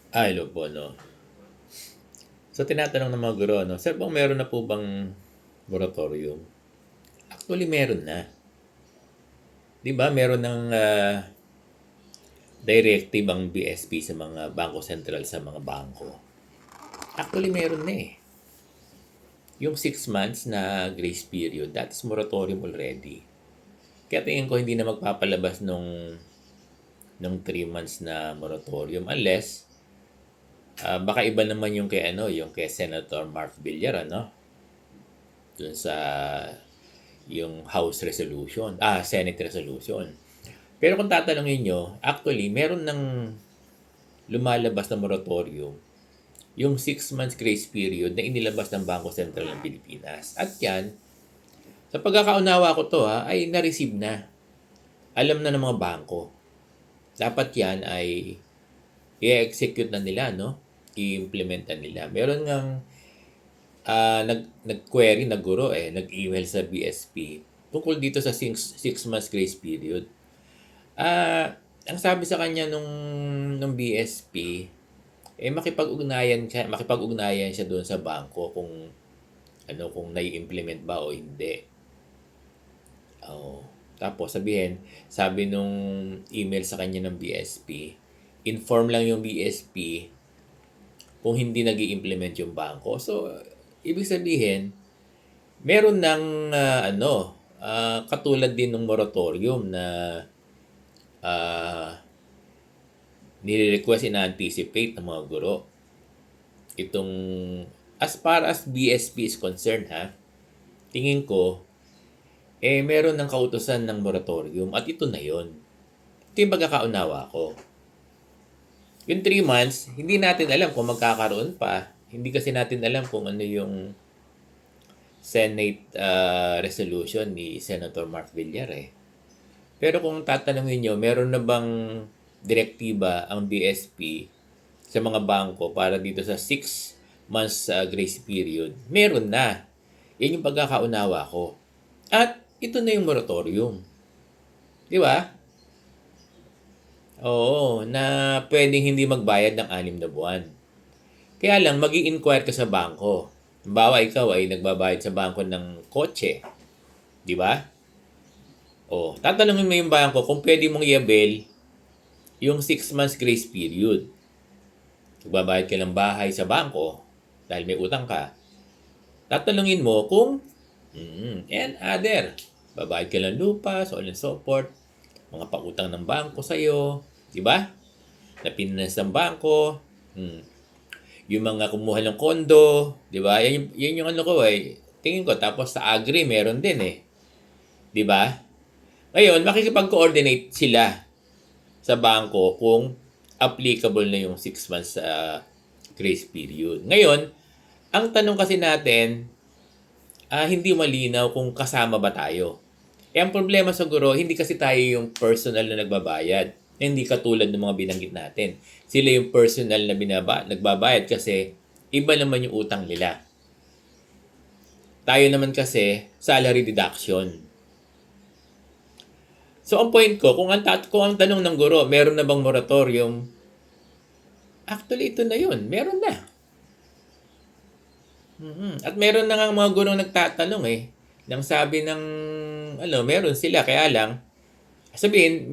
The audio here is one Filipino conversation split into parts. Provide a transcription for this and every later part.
Hello po 'no. So tinatanong ng mga guro 'no, "Sir bang meron na po bang moratorium?" Actually meron na. 'Di ba meron ng, directive ang BSP sa mga bangko sentral sa mga bangko. Actually meron na, eh. Yung 6 months na grace period, that's moratorium already. Kaya tingin ko hindi na magpapalabas nung 3 months na moratorium unless, baka iba naman yung kay ano, yung kay Senator Mark Villar ano, dun sa yung House resolution, Senate resolution. Pero kung tatanungin niyo, actually meron ng lumalabas na moratorium, yung 6 months grace period na inilabas ng Bangko Sentral ng Pilipinas. At yan, sa pagkakaunawa ko to ay na-receive na. Alam na ng mga bangko. Dapat yan ay i-execute na nila, no? I-implement na nila. Meron ngang nag-query na guro nag-email sa BSP tungkol dito sa 6 months grace period. Ang sabi sa kanya nung BSP, makipag-ugnayan siya doon sa bangko kung nai-implement ba o hindi. Oo. Tapos sabi nung email sa kanya ng BSP, inform lang yung BSP kung hindi nag-i-implement yung bangko. So, ibig sabihin, meron ng katulad din ng moratorium na nire-request in-anticipate ng mga guro. Itong, as far as BSP is concerned tingin ko, meron ng kautusan ng moratorium at ito na yon. Ito yung pagkakaunawa ko. Yung 3 months, hindi natin alam kung magkakaroon pa. Hindi kasi natin alam kung ano yung Senate resolution ni Senator Mark Villar Pero kung tatanungin nyo, meron na bang direktiba ang BSP sa mga bangko para dito sa 6 months grace period? Meron na. Yan yung pagkakaunawa ko. At ito na yung moratorium. Di ba? Oo, na pwedeng hindi magbayad ng 6 na buwan. Kaya lang, mag inquire ka sa bangko. Halimbawa, ikaw ay nagbabayad sa bangko ng kotse. Di ba? O, tatanungin mo yung bangko kung pwede mong i-avail yung 6 months grace period. Nagbabayad ka ng bahay sa bangko dahil may utang ka. Tatanungin mo kung and other. Babayad ka ng lupa, so on and so forth. Mga pautang ng bangko sa'yo. Di ba? Napinas ng bangko. Yung mga kumuha ng kondo. Di ba? Yan yung ano ko Tingin ko. Tapos sa agri, meron din Di ba? Ngayon, makikipag-coordinate sila sa bangko kung applicable na yung 6 months grace period. Ngayon, ang tanong kasi natin, hindi malinaw kung kasama ba tayo. Ang problema siguro, hindi kasi tayo yung personal na nagbabayad. Hindi katulad ng mga binanggit natin. Sila yung personal na nagbabayad kasi iba naman yung utang nila. Tayo naman kasi, salary deduction. So, ang point ko, kung ang tanong ng guro, meron na bang moratorium? Actually, ito na yun. Meron na. At meron na nga mga gurong nagtatanong nang sabi ng, meron sila. Kaya lang,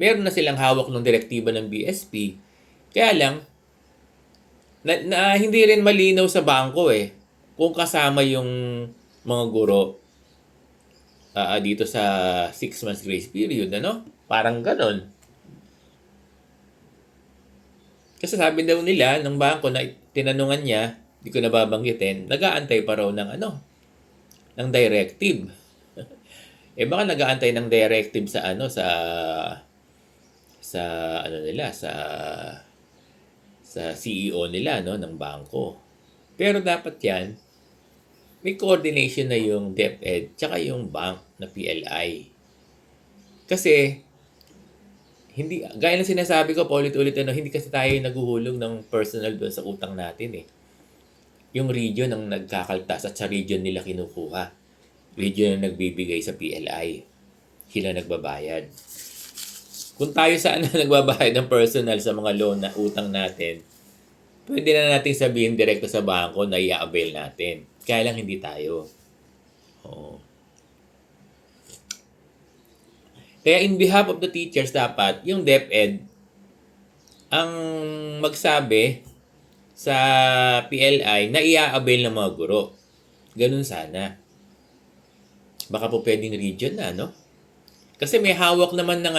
meron na silang hawak ng direktiba ng BSP. Kaya lang, hindi rin malinaw sa bangko kung kasama yung mga guro dito sa 6 months grace period, Parang ganon. Kasi sabi daw nila ng bangko na tinanungan niya, hindi ko nababanggitin, nag-aantay pa raw ng directive. Baka nag-aantay ng directive sa CEO nila ng bangko. Pero dapat yan, may coordination na yung DepEd tsaka yung bank na PLI. Kasi hindi, gaya ng sinasabi ko paulit-ulit hindi kasi tayo naghuhulog ng personal doon sa utang natin Yung region ang nagkakaltas at sa region nila kinukuha. Region ang nagbibigay sa PLI. Sila nagbabayad. Kung tayo sana nagbabayad ng personal sa mga loan na utang natin, pwede na natin sabihin direkto sa bangko na i-avail natin. Kaya lang hindi tayo. Oo. Kaya in behalf of the teachers, dapat yung DepEd ang magsabi sa PLI na i-avail ng mga guro. Ganun sana. Baka po pwedeng region na, no? Kasi may hawak naman ng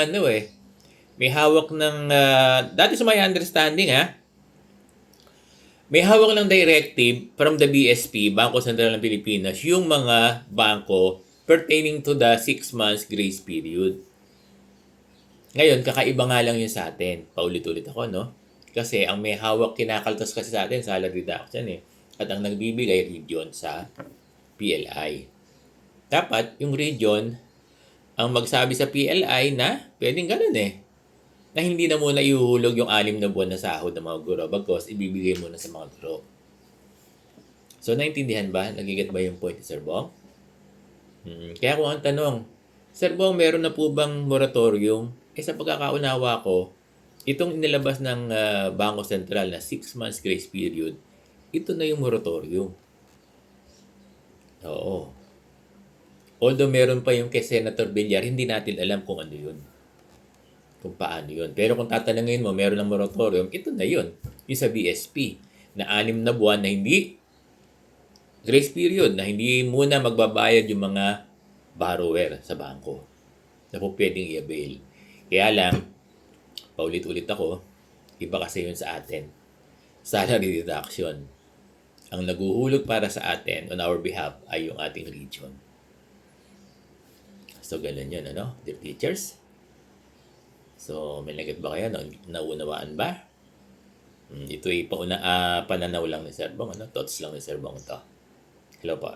may hawak ng, dati sa my understanding may hawak ng directive from the BSP, Bangko Sentral ng Pilipinas, yung mga bangko pertaining to the 6 months grace period. Ngayon, kakaiba nga lang yun sa atin. Paulit-ulit ako, no? Kasi ang may hawak kinakaltas kasi sa atin, salary reduction At ang nagbibigay region sa PLI. Dapat yung region ang magsabi sa PLI na pwedeng ganun na hindi na muna ihuhulog yung 6 na buwan na sahod ng mga guro bagkos ibibigay muna sa mga guro. So, naintindihan ba? Nagiget ba yung point ni Sir Bong? Kaya kung ang tanong, Sir Bong, meron na po bang moratorium? Sa pagkakaunawa ko, itong inilabas ng Bangko Sentral na 6 months grace period, ito na yung moratorium. Oo. Although meron pa yung kay Senator Villar, hindi natin alam kung ano yun. Kung paano yun. Pero kung tatanungin mo, meron ng moratorium, ito na yun. Yung sa BSP, na 6 na buwan na hindi grace period, na hindi muna magbabayad yung mga borrower sa bangko na po pwedeng i-avail. Kaya lang, paulit-ulit ako, iba kasi yun sa atin. Salary reduction. Ang naguhulog para sa atin on our behalf ay yung ating region. So, ganun yun, dear teachers? So, may nagat ba kayo? Naunawaan ba? Ito ay pananaw lang ni Sir Bong. Thoughts lang ni Sir Bong ito. Hello po.